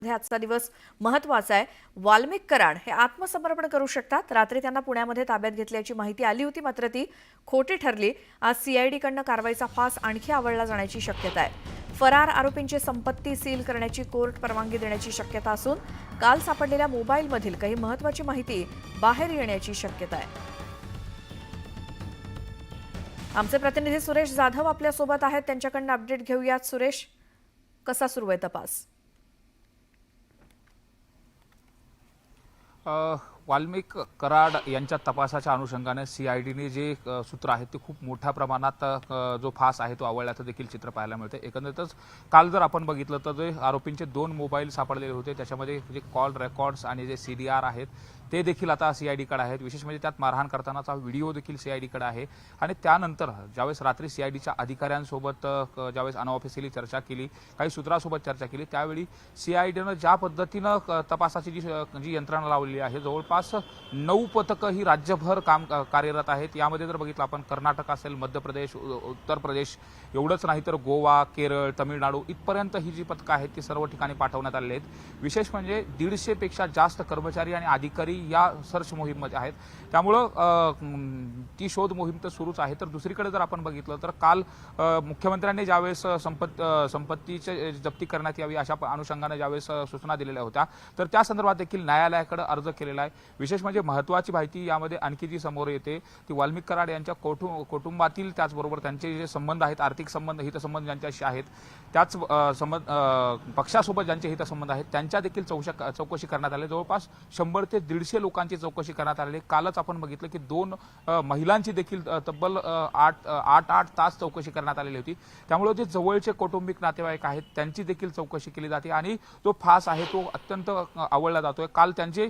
आजचा दिवस महत्त्वाचा आहे। वाल्मिक कराड हे आत्मसमर्पण करू शकतात। रात्री त्यांना पुण्यामध्ये ताब्यात घेतल्याची माहिती आली होती, मात्र ती खोटी ठरली। आज सीआयडी कडून कारवाईचा फास आणखी आवळला जाण्याची शक्यता आहे। फरार आरोपींची संपत्ती सील करण्याची कोर्ट परवानगी देण्याची शक्यता असून काल सापडलेल्या मोबाईलमधील काही महत्त्वाची माहिती बाहेर येण्याची शक्यता आहे। आमचे प्रतिनिधी सुरेश जाधव आपल्या सोबत आहेत, त्यांच्याकडून अपडेट घेऊयात। सुरेश, कसा सुरू आहे तपास? वाल्मिक कराड यांच्या तपासाच्या अनुषंगाने सीआयडीने जे सूत्र आहेत ते खूप मोठ्या प्रमाणात जो फास आहे तो आवळल्याचं देखील चित्र पाहायला मिळते। एकंदरीतच काल जर आपण बघितलं तर जे आरोपींचे 2 मोबाईल सापडलेले होते, त्याच्यामध्ये जे कॉल रेकॉर्ड्स आणि जे सीडीआर आहेत ते देखील आता सीआयडीकडे आहेत। विशेष म्हणजे त्यात मारहाण करतानाचा व्हिडिओ देखील सीआयडीकडे आहे। आणि त्यानंतर ज्यावेळेस रात्री सीआयडीच्या अधिकाऱ्यांसोबत ज्यावेळेस अनऑफिशियली चर्चा केली, काही सूत्रांसोबत चर्चा केली, त्यावेळी सीआयडीनं ज्या पद्धतीनं तपासाची जी यंत्रणा लावलेली आहे, जवळपास 9 पथकं ही राज्यभर कार्यरत आहेत। यामध्ये जर बघितलं आपण कर्नाटक असेल, मध्य प्रदेश, उत्तर प्रदेश, एवढंच नाही तर गोवा, केरळ, तामिळनाडू इथपर्यंत ही जी पथकं आहेत ती सर्व ठिकाणी पाठवण्यात आलेली आहेत। विशेष म्हणजे 150 पेक्षा जास्त कर्मचारी आणि अधिकारी या सर्च मोहीममध्ये आहेत। त्यामुळं ती शोध मोहीम तर सुरूच आहे। तर दुसरीकडे जर आपण बघितलं तर काल मुख्यमंत्र्यांनी ज्यावेळेस संपत्तीची जप्ती करण्यात यावी अशा अनुषंगाने ज्यावेळेस सूचना दिलेल्या होत्या, तर त्या संदर्भात देखील न्यायालयाकडे अर्ज केलेला आहे। विशेष म्हणजे महत्त्वाची माहिती यामध्ये आणखी जी समोर येते ती वाल्मिक कराड यांच्या कुटुंबातील, त्याचबरोबर त्यांचे जे संबंध आहेत, आर्थिक संबंध, हितसंबंध ज्यांच्याशी आहेत, त्याच पक्षासोबत ज्यांचे हितसंबंध आहेत त्यांच्या देखील चौकशी करण्यात आली। जवळपास 100 ते 150 लोकांची चौकशी करण्यात आलेली। कालच आपण बघितलं की 2 महिलांची देखील तब्बल 8 तास चौकशी करण्यात आलेली होती। त्यामुळे जे जवळचे कौटुंबिक नातेवाईक आहेत त्यांची देखील चौकशी केली जाते आणि तो फास आहे तो अत्यंत आवळला जातोय। काल त्यांचे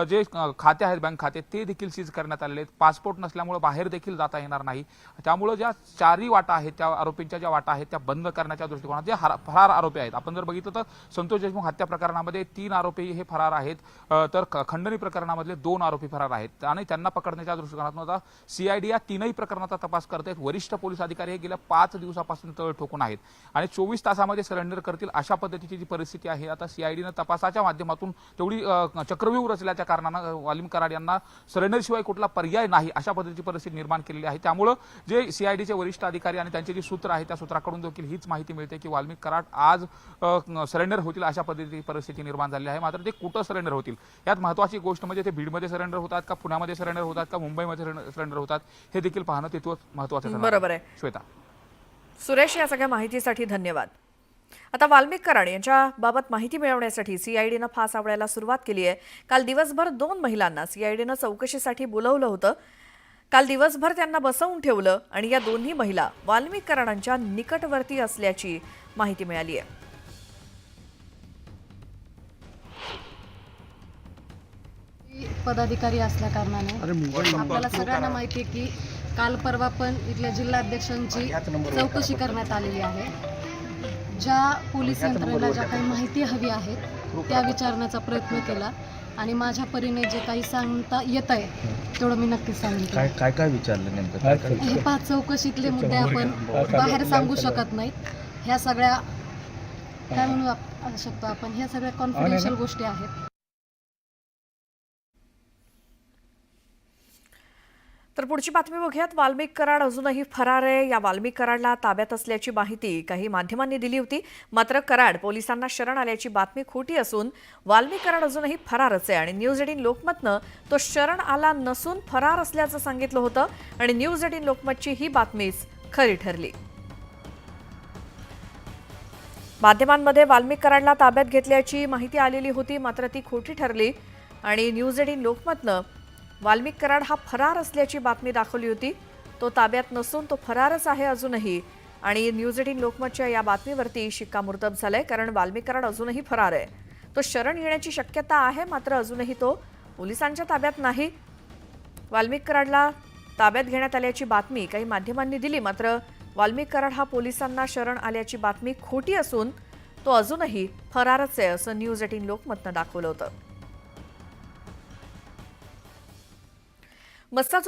जे खाते आहेत, बँक खाते, ते देखील सीज करण्यात आलेले आहेत। पासपोर्ट नसल्यामुळे बाहेर देखील जाता येणार नाही। त्यामुळे ज्या 4 वाटा आहेत, त्या आरोपींच्या ज्या वाटा आहेत त्या बंद करण्याच्या दृष्टिकोनात जे फरार आरोपी आहेत, आपण जर बघितलं तर संतोष देशमुख हत्या प्रकरणामध्ये 3 आरोपी हे फरार आहेत, तर खंडणी प्रकरणामधले 2 आरोपी फरार आहेत आणि त्यांना पकडण्याच्या दृष्टिकोनातून आता सीआयडी या 3ही प्रकरणाचा तपास करत आहेत। वरिष्ठ पोलीस अधिकारी हे गेल्या 5 दिवसापासून तळ ठोकून आहेत आणि 24 तासामध्ये सरेंडर करतील अशा पद्धतीची जी परिस्थिती आहे। आता सीआयडीनं तपासाच्या माध्यमातून तेवढी चक्रव्यूह रचल्याच्या कारणानं वाल्मिक कराड यांना सरेंडरशिवाय कुठला पर्याय नाही अशा पद्धतीची परिस्थिती निर्माण केलेली आहे। त्यामुळे जे सीआयडीचे वरिष्ठ अधिकारी आणि त्यांचे जे सूत्र आहेत त्या सूत्राकडून देखील हीच माहिती मिळते की वाल्मिक कराड आज सरेंडर होतील अशा पद्धतीची परिस्थिती निर्माण झाली आहे। मात्र ते कुठं सरेंडर होतील, यात महत्त्वाची गोष्ट म्हणजे ते बीडमध्ये सरेंडर होतात का, पुण्यामध्ये सरेंडर होतात का, मुंबईमध्ये सरेंडर होतात, हे देखील पाहणं तितकंच महत्त्वाचं आहे। बरोबर आहे श्वेता। सुरेश, या सगळ्या माहितीसाठी धन्यवाद। आता वाल्मिक कराड यांच्या बाबत माहिती मिळवण्यासाठी सीआयडीनं फास आवळायला सुरुवात केली आहे। काल दिवसभर 2 महिलांना सीआयडीनं चौकशीसाठी बोलावलं होतं। काल दिवसभर त्यांना बसवून ठेवलं आणि या दोन्ही महिला वाल्मिक कराडांच्या निकटवर्ती असल्याची माहिती मिळाली आहे। पदाधिकारी असल्या कारणाने आपल्याला सगळ्यांना माहिती आहे की काल परवा पण इथल्या जिल्हाध्यक्षांची चौकशी करण्यात आलेली आहे। ज्या पोलीस यंत्रणेला ज्या काही माहिती हवी आहेत त्या विचारण्याचा प्रयत्न केला आणि माझ्या परीने जे काही सांगता येत आहे तेवढं मी नक्कीच सांगितलं। काय विचारलं नेमकं? हे 5 चौकशीतले मुद्दे आपण बाहेर सांगू शकत नाही। ह्या सगळ्या काय म्हणू शकतो आपण, ह्या सगळ्या कॉन्फिडेन्शियल गोष्टी आहेत। तर पुढची बातमी बघूयात। वाल्मिक कराड अजूनही फरार आहे। या वाल्मिक कराडला ताब्यात असल्याची माहिती काही माध्यमांनी दिली होती, मात्र कराड पोलिसांना शरण आल्याची बातमी खोटी असून वाल्मिक कराड अजूनही फरारच आहे आणि न्यूज 18 लोकमतनं तो शरण आला नसून फरार असल्याचं सांगितलं होतं आणि न्यूज 18 लोकमतची ही बातमीच खरी ठरली। माध्यमांमध्ये वाल्मिक कराडला ताब्यात घेतल्याची माहिती आलेली होती, मात्र ती खोटी ठरली आणि न्यूज 18 लोकमतनं वाल्मिक कराड हा फरार असल्याची बातमी दाखवली होती। तो ताब्यात नसून तो फरारच आहे अजूनही आणि न्यूज 18 लोकमतच्या या बातमीवरती शिक्कामोर्तब झालंय, कारण वाल्मिक कराड अजूनही फरार आहे। तो शरण येण्याची शक्यता आहे, मात्र अजूनही तो पोलिसांच्या ताब्यात नाही। वाल्मिक कराडला ताब्यात घेण्यात आल्याची बातमी काही माध्यमांनी दिली, मात्र वाल्मिक कराड हा पोलिसांना शरण आल्याची बातमी खोटी असून तो अजूनही फरारच आहे असं न्यूज 18 लोकमतनं दाखवलं होतं। मस्ता